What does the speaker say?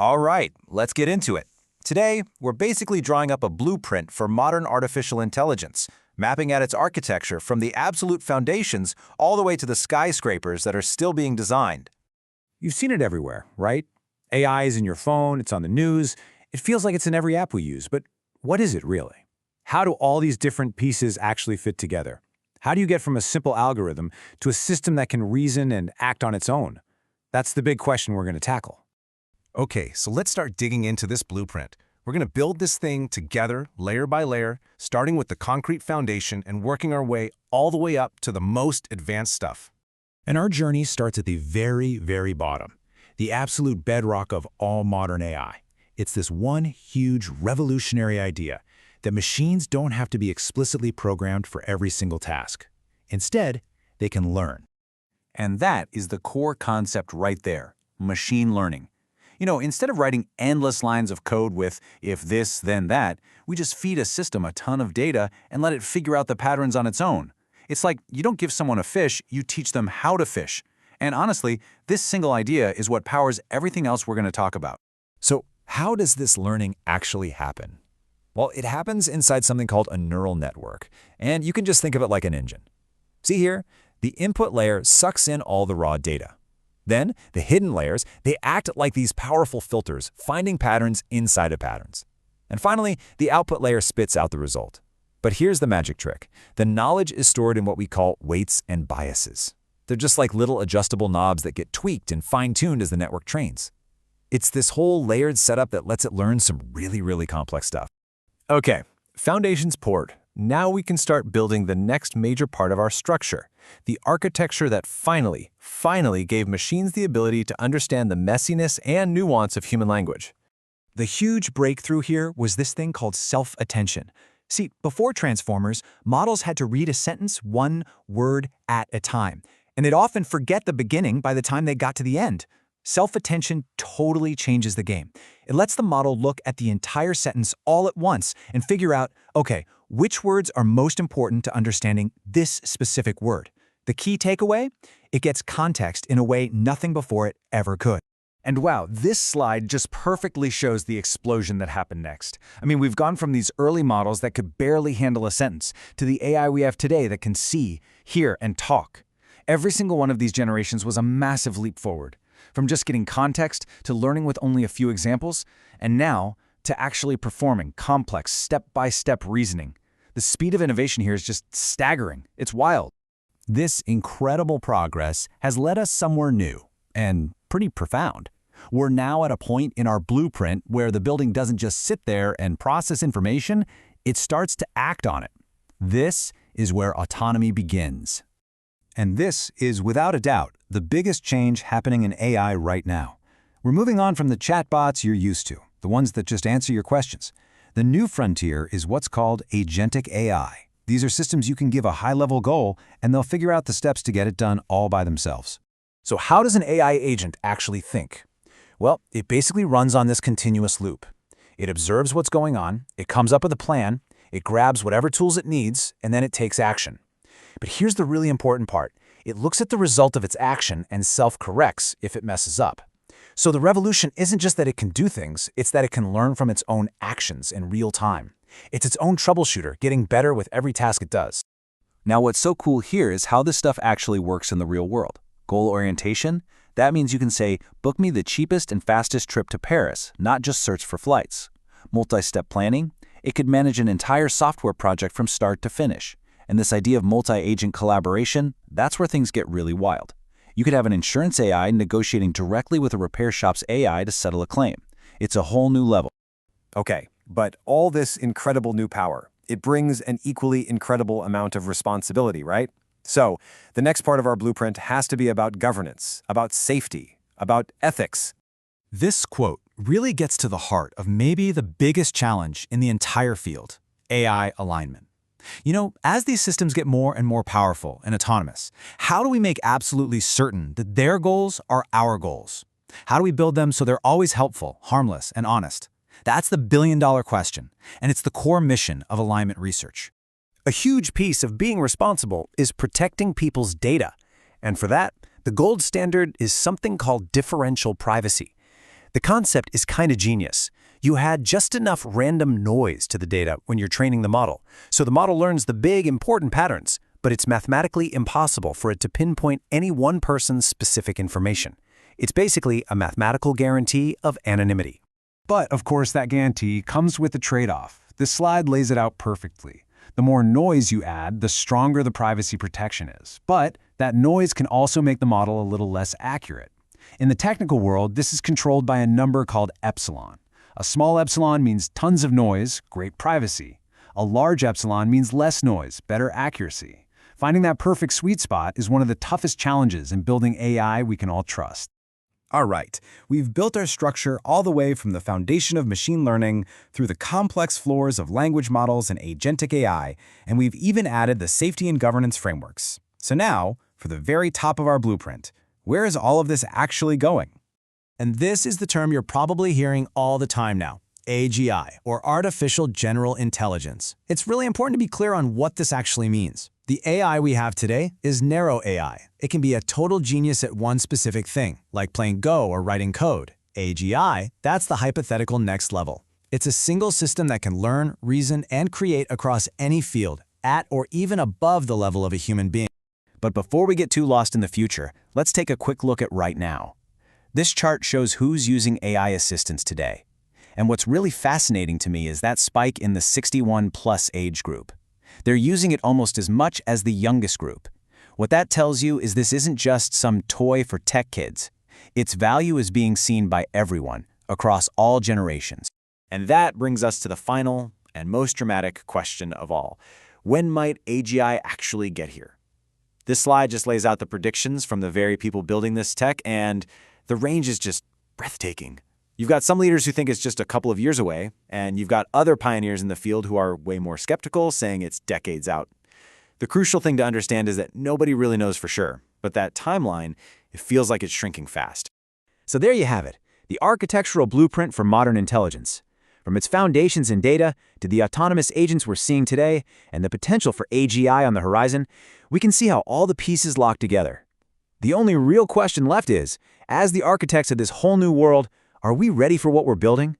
All right, let's get into it. Today, we're basically drawing up a blueprint for modern artificial intelligence, mapping out its architecture from the absolute foundations all the way to the skyscrapers that are still being designed. You've seen it everywhere, right? AI is in your phone, it's on the news. It feels like it's in every app we use, but what is it really? How do all these different pieces actually fit together? How do you get from a simple algorithm to a system that can reason and act on its own? That's the big question we're going to tackle. Okay, so let's start digging into this blueprint. We're going to build this thing together, layer by layer, starting with the concrete foundation and working our way all the way up to the most advanced stuff. And our journey starts at the very, very bottom, the absolute bedrock of all modern AI. It's this one huge revolutionary idea that machines don't have to be explicitly programmed for every single task. Instead, they can learn. And that is the core concept right there, machine learning. Instead of writing endless lines of code with if this, then that, we just feed a system a ton of data and let it figure out the patterns on its own. It's like you don't give someone a fish, you teach them how to fish. And honestly, this single idea is what powers everything else we're going to talk about. So how does this learning actually happen? Well, it happens inside something called a neural network, and you can just think of it like an engine. See here, the input layer sucks in all the raw data. Then, the hidden layers, they act like these powerful filters, finding patterns inside of patterns. And finally, the output layer spits out the result. But here's the magic trick. The knowledge is stored in what we call weights and biases. They're just like little adjustable knobs that get tweaked and fine-tuned as the network trains. It's this whole layered setup that lets it learn some really, really complex stuff. Okay, foundation's poured. Now we can start building the next major part of our structure, the architecture that finally gave machines the ability to understand the messiness and nuance of human language. The huge breakthrough here was this thing called self-attention. See, before transformers, models had to read a sentence one word at a time, and they'd often forget the beginning by the time they got to the end. Self-attention totally changes the game. It lets the model look at the entire sentence all at once and figure out, okay, which words are most important to understanding this specific word. The key takeaway? It gets context in a way nothing before it ever could. And wow, this slide just perfectly shows the explosion that happened next. I mean, we've gone from these early models that could barely handle a sentence to the AI we have today that can see, hear, and talk. Every single one of these generations was a massive leap forward. From just getting context to learning with only a few examples, and now to actually performing complex step-by-step reasoning. The speed of innovation here is just staggering. It's wild. This incredible progress has led us somewhere new and pretty profound. We're now at a point in our blueprint where the building doesn't just sit there and process information, it starts to act on it. This is where autonomy begins. And this is, without a doubt, the biggest change happening in AI right now. We're moving on from the chatbots you're used to, the ones that just answer your questions. The new frontier is what's called agentic AI. These are systems you can give a high-level goal, and they'll figure out the steps to get it done all by themselves. So how does an AI agent actually think? Well, it basically runs on this continuous loop. It observes what's going on, it comes up with a plan, it grabs whatever tools it needs, and then it takes action. But here's the really important part. It looks at the result of its action and self-corrects if it messes up. So the revolution isn't just that it can do things, it's that it can learn from its own actions in real time. It's its own troubleshooter, getting better with every task it does. Now what's so cool here is how this stuff actually works in the real world. Goal orientation? That means you can say, book me the cheapest and fastest trip to Paris, not just search for flights. Multi-step planning? It could manage an entire software project from start to finish. And this idea of multi-agent collaboration, that's where things get really wild. You could have an insurance AI negotiating directly with a repair shop's AI to settle a claim. It's a whole new level. Okay, but all this incredible new power, it brings an equally incredible amount of responsibility, right? So, the next part of our blueprint has to be about governance, about safety, about ethics. This quote really gets to the heart of maybe the biggest challenge in the entire field, AI alignment. As these systems get more and more powerful and autonomous, how do we make absolutely certain that their goals are our goals? How do we build them so they're always helpful, harmless, and honest? That's the billion-dollar question, and it's the core mission of alignment research. A huge piece of being responsible is protecting people's data. And for that, the gold standard is something called differential privacy. The concept is kind of genius. You add just enough random noise to the data when you're training the model, so the model learns the big, important patterns, but it's mathematically impossible for it to pinpoint any one person's specific information. It's basically a mathematical guarantee of anonymity. But, of course, that guarantee comes with a trade-off. This slide lays it out perfectly. The more noise you add, the stronger the privacy protection is. But that noise can also make the model a little less accurate. In the technical world, this is controlled by a number called epsilon. A small epsilon means tons of noise, great privacy. A large epsilon means less noise, better accuracy. Finding that perfect sweet spot is one of the toughest challenges in building AI we can all trust. All right, we've built our structure all the way from the foundation of machine learning through the complex floors of language models and agentic AI, and we've even added the safety and governance frameworks. So now, for the very top of our blueprint, where is all of this actually going? And this is the term you're probably hearing all the time now, AGI, or Artificial General Intelligence. It's really important to be clear on what this actually means. The AI we have today is narrow AI. It can be a total genius at one specific thing, like playing Go or writing code. AGI, that's the hypothetical next level. It's a single system that can learn, reason, and create across any field, at or even above the level of a human being. But before we get too lost in the future, let's take a quick look at right now. This chart shows who's using AI assistants today. And what's really fascinating to me is that spike in the 61-plus age group. They're using it almost as much as the youngest group. What that tells you is this isn't just some toy for tech kids. Its value is being seen by everyone, across all generations. And that brings us to the final and most dramatic question of all. When might AGI actually get here? This slide just lays out the predictions from the very people building this tech, and the range is just breathtaking. You've got some leaders who think it's just a couple of years away, and you've got other pioneers in the field who are way more skeptical, saying it's decades out. The crucial thing to understand is that nobody really knows for sure, but that timeline, it feels like it's shrinking fast. So there you have it, the architectural blueprint for modern intelligence. From its foundations in data to the autonomous agents we're seeing today and the potential for AGI on the horizon, we can see how all the pieces lock together. The only real question left is, as the architects of this whole new world, are we ready for what we're building?